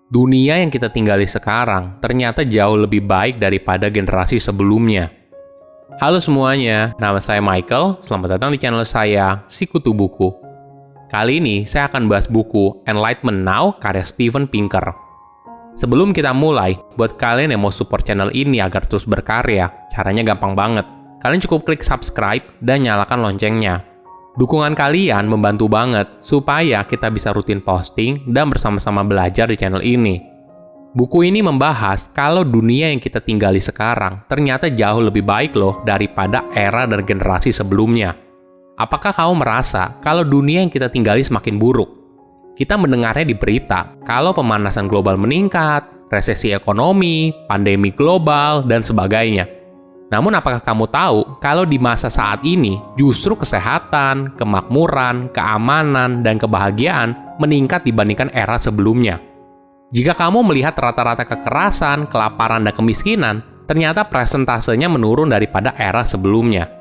Dunia yang kita tinggali sekarang ternyata jauh lebih baik daripada generasi sebelumnya. Halo semuanya, nama saya Michael. Selamat datang di channel saya, Sikutu Buku. Kali ini saya akan bahas buku Enlightenment Now karya Steven Pinker. Sebelum kita mulai, buat kalian yang mau support channel ini agar terus berkarya, caranya gampang banget. Kalian cukup klik subscribe dan nyalakan loncengnya. Dukungan kalian membantu banget supaya kita bisa rutin posting dan bersama-sama belajar di channel ini. Buku ini membahas kalau dunia yang kita tinggali sekarang ternyata jauh lebih baik loh daripada era dan generasi sebelumnya. Apakah kamu merasa kalau dunia yang kita tinggali semakin buruk? Kita mendengarnya di berita kalau pemanasan global meningkat, resesi ekonomi, pandemi global, dan sebagainya. Namun apakah kamu tahu kalau di masa saat ini justru kesehatan, kemakmuran, keamanan, dan kebahagiaan meningkat dibandingkan era sebelumnya? Jika kamu melihat rata-rata kekerasan, kelaparan, dan kemiskinan, ternyata presentasenya menurun daripada era sebelumnya.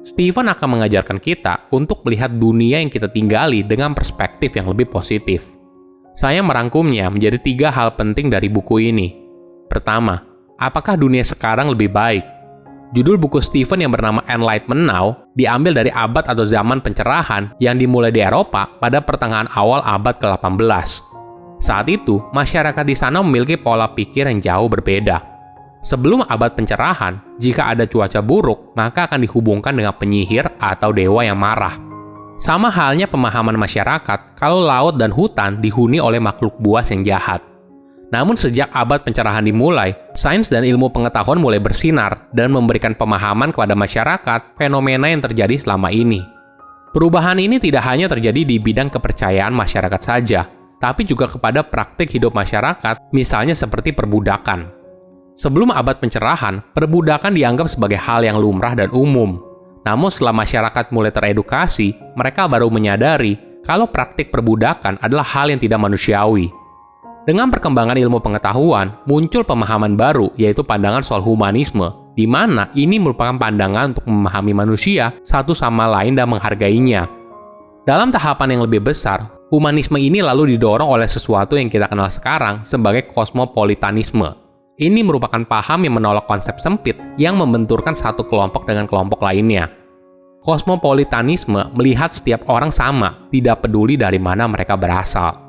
Steven akan mengajarkan kita untuk melihat dunia yang kita tinggali dengan perspektif yang lebih positif. Saya merangkumnya menjadi 3 hal penting dari buku ini. Pertama, apakah dunia sekarang lebih baik? Judul buku Steven yang bernama Enlightenment Now diambil dari abad atau zaman pencerahan yang dimulai di Eropa pada pertengahan awal abad ke-18. Saat itu, masyarakat di sana memiliki pola pikir yang jauh berbeda. Sebelum abad pencerahan, jika ada cuaca buruk, maka akan dihubungkan dengan penyihir atau dewa yang marah. Sama halnya pemahaman masyarakat kalau laut dan hutan dihuni oleh makhluk buas yang jahat. Namun sejak abad pencerahan dimulai, sains dan ilmu pengetahuan mulai bersinar dan memberikan pemahaman kepada masyarakat fenomena yang terjadi selama ini. Perubahan ini tidak hanya terjadi di bidang kepercayaan masyarakat saja, tapi juga kepada praktik hidup masyarakat, misalnya seperti perbudakan. Sebelum abad pencerahan, perbudakan dianggap sebagai hal yang lumrah dan umum. Namun setelah masyarakat mulai teredukasi, mereka baru menyadari kalau praktik perbudakan adalah hal yang tidak manusiawi. Dengan perkembangan ilmu pengetahuan, muncul pemahaman baru, yaitu pandangan soal humanisme, di mana ini merupakan pandangan untuk memahami manusia satu sama lain dan menghargainya. Dalam tahapan yang lebih besar, humanisme ini lalu didorong oleh sesuatu yang kita kenal sekarang sebagai kosmopolitanisme. Ini merupakan paham yang menolak konsep sempit yang membenturkan satu kelompok dengan kelompok lainnya. Kosmopolitanisme melihat setiap orang sama, tidak peduli dari mana mereka berasal.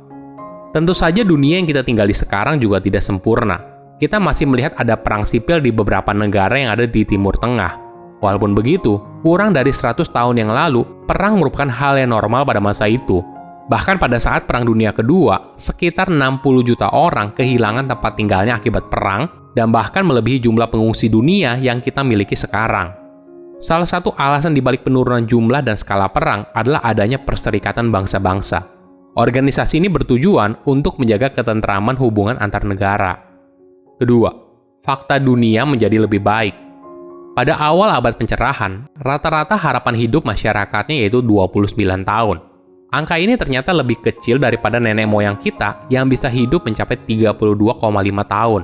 Tentu saja dunia yang kita tinggali sekarang juga tidak sempurna. Kita masih melihat ada perang sipil di beberapa negara yang ada di Timur Tengah. Walaupun begitu, kurang dari 100 tahun yang lalu, perang merupakan hal yang normal pada masa itu. Bahkan pada saat Perang Dunia Kedua, sekitar 60 juta orang kehilangan tempat tinggalnya akibat perang, dan bahkan melebihi jumlah pengungsi dunia yang kita miliki sekarang. Salah satu alasan dibalik penurunan jumlah dan skala perang adalah adanya perserikatan bangsa-bangsa. Organisasi ini bertujuan untuk menjaga ketentraman hubungan antar negara. Kedua, fakta dunia menjadi lebih baik. Pada awal abad pencerahan, rata-rata harapan hidup masyarakatnya yaitu 29 tahun. Angka ini ternyata lebih kecil daripada nenek moyang kita yang bisa hidup mencapai 32,5 tahun.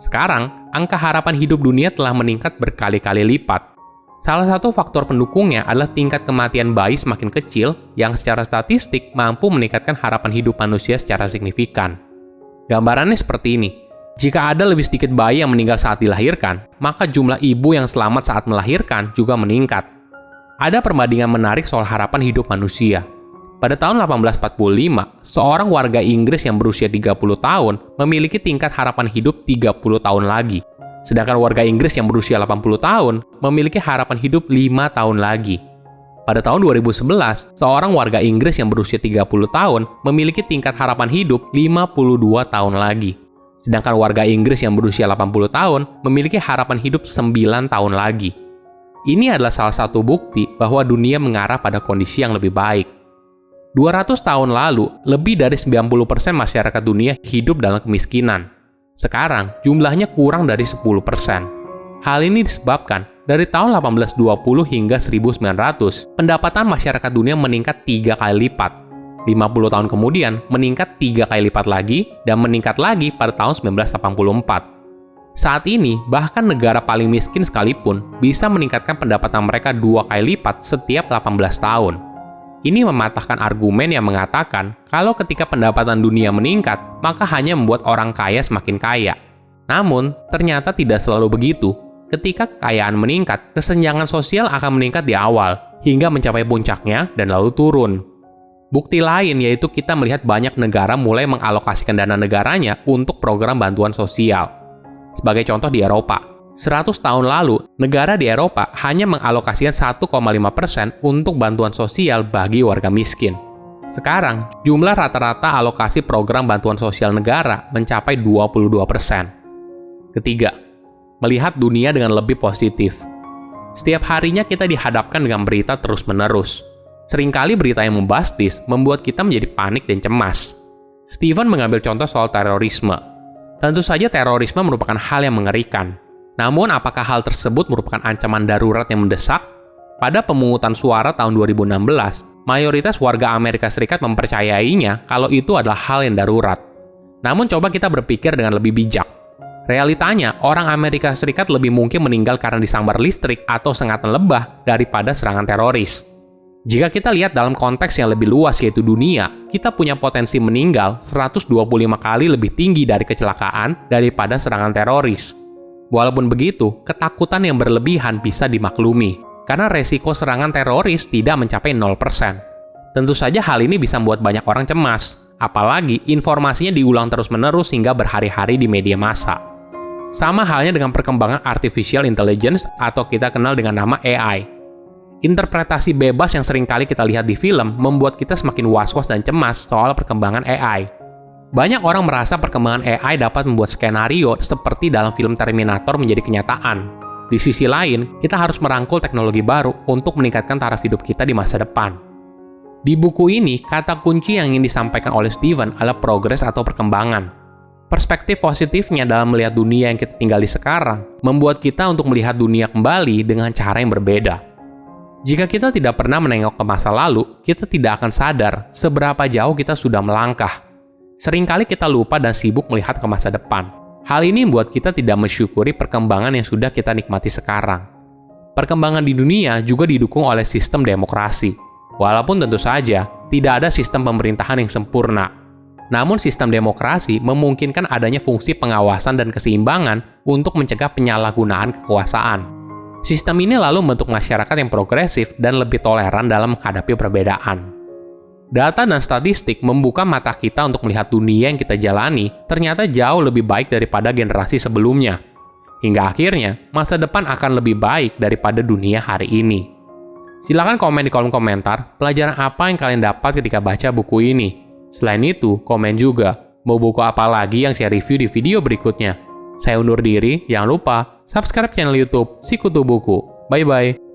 Sekarang, angka harapan hidup dunia telah meningkat berkali-kali lipat. Salah satu faktor pendukungnya adalah tingkat kematian bayi semakin kecil yang secara statistik mampu meningkatkan harapan hidup manusia secara signifikan. Gambarannya seperti ini. Jika ada lebih sedikit bayi yang meninggal saat dilahirkan, maka jumlah ibu yang selamat saat melahirkan juga meningkat. Ada perbandingan menarik soal harapan hidup manusia. Pada tahun 1845, seorang warga Inggris yang berusia 30 tahun memiliki tingkat harapan hidup 30 tahun lagi. Sedangkan warga Inggris yang berusia 80 tahun memiliki harapan hidup 5 tahun lagi. Pada tahun 2011, seorang warga Inggris yang berusia 30 tahun memiliki tingkat harapan hidup 52 tahun lagi. Sedangkan warga Inggris yang berusia 80 tahun memiliki harapan hidup 9 tahun lagi. Ini adalah salah satu bukti bahwa dunia mengarah pada kondisi yang lebih baik. 200 tahun lalu, lebih dari 90% masyarakat dunia hidup dalam kemiskinan. Sekarang, jumlahnya kurang dari 10%. Hal ini disebabkan dari tahun 1820 hingga 1900, pendapatan masyarakat dunia meningkat 3 kali lipat. 50 tahun kemudian, meningkat 3 kali lipat lagi, dan meningkat lagi pada tahun 1984. Saat ini, bahkan negara paling miskin sekalipun bisa meningkatkan pendapatan mereka 2 kali lipat setiap 18 tahun. Ini mematahkan argumen yang mengatakan kalau ketika pendapatan dunia meningkat, maka hanya membuat orang kaya semakin kaya. Namun, ternyata tidak selalu begitu. Ketika kekayaan meningkat, kesenjangan sosial akan meningkat di awal, hingga mencapai puncaknya dan lalu turun. Bukti lain yaitu kita melihat banyak negara mulai mengalokasikan dana negaranya untuk program bantuan sosial. Sebagai contoh di Eropa, 100 tahun lalu, negara di Eropa hanya mengalokasikan 1,5% untuk bantuan sosial bagi warga miskin. Sekarang, jumlah rata-rata alokasi program bantuan sosial negara mencapai 22%. Ketiga, melihat dunia dengan lebih positif. Setiap harinya kita dihadapkan dengan berita terus-menerus. Seringkali berita yang membastis membuat kita menjadi panik dan cemas. Steven mengambil contoh soal terorisme. Tentu saja terorisme merupakan hal yang mengerikan. Namun, apakah hal tersebut merupakan ancaman darurat yang mendesak? Pada pemungutan suara tahun 2016, mayoritas warga Amerika Serikat mempercayainya kalau itu adalah hal yang darurat. Namun, coba kita berpikir dengan lebih bijak. Realitanya, orang Amerika Serikat lebih mungkin meninggal karena disambar listrik atau sengatan lebah daripada serangan teroris. Jika kita lihat dalam konteks yang lebih luas yaitu dunia, kita punya potensi meninggal 125 kali lebih tinggi dari kecelakaan daripada serangan teroris. Walaupun begitu, ketakutan yang berlebihan bisa dimaklumi, karena resiko serangan teroris tidak mencapai 0%. Tentu saja hal ini bisa membuat banyak orang cemas, apalagi informasinya diulang terus-menerus hingga berhari-hari di media massa. Sama halnya dengan perkembangan artificial intelligence atau kita kenal dengan nama AI. Interpretasi bebas yang seringkali kita lihat di film membuat kita semakin was-was dan cemas soal perkembangan AI. Banyak orang merasa perkembangan AI dapat membuat skenario seperti dalam film Terminator menjadi kenyataan. Di sisi lain, kita harus merangkul teknologi baru untuk meningkatkan taraf hidup kita di masa depan. Di buku ini, kata kunci yang ingin disampaikan oleh Steven adalah progres atau perkembangan. Perspektif positifnya dalam melihat dunia yang kita tinggali sekarang membuat kita untuk melihat dunia kembali dengan cara yang berbeda. Jika kita tidak pernah menengok ke masa lalu, kita tidak akan sadar seberapa jauh kita sudah melangkah. Seringkali kita lupa dan sibuk melihat ke masa depan. Hal ini membuat kita tidak mensyukuri perkembangan yang sudah kita nikmati sekarang. Perkembangan di dunia juga didukung oleh sistem demokrasi. Walaupun tentu saja, tidak ada sistem pemerintahan yang sempurna. Namun sistem demokrasi memungkinkan adanya fungsi pengawasan dan keseimbangan untuk mencegah penyalahgunaan kekuasaan. Sistem ini lalu membentuk masyarakat yang progresif dan lebih toleran dalam menghadapi perbedaan. Data dan statistik membuka mata kita untuk melihat dunia yang kita jalani ternyata jauh lebih baik daripada generasi sebelumnya. Hingga akhirnya, masa depan akan lebih baik daripada dunia hari ini. Silakan komen di kolom komentar pelajaran apa yang kalian dapat ketika baca buku ini. Selain itu, komen juga mau buku apa lagi yang saya review di video berikutnya. Saya undur diri, jangan lupa subscribe channel YouTube Sikutu Buku. Bye-bye.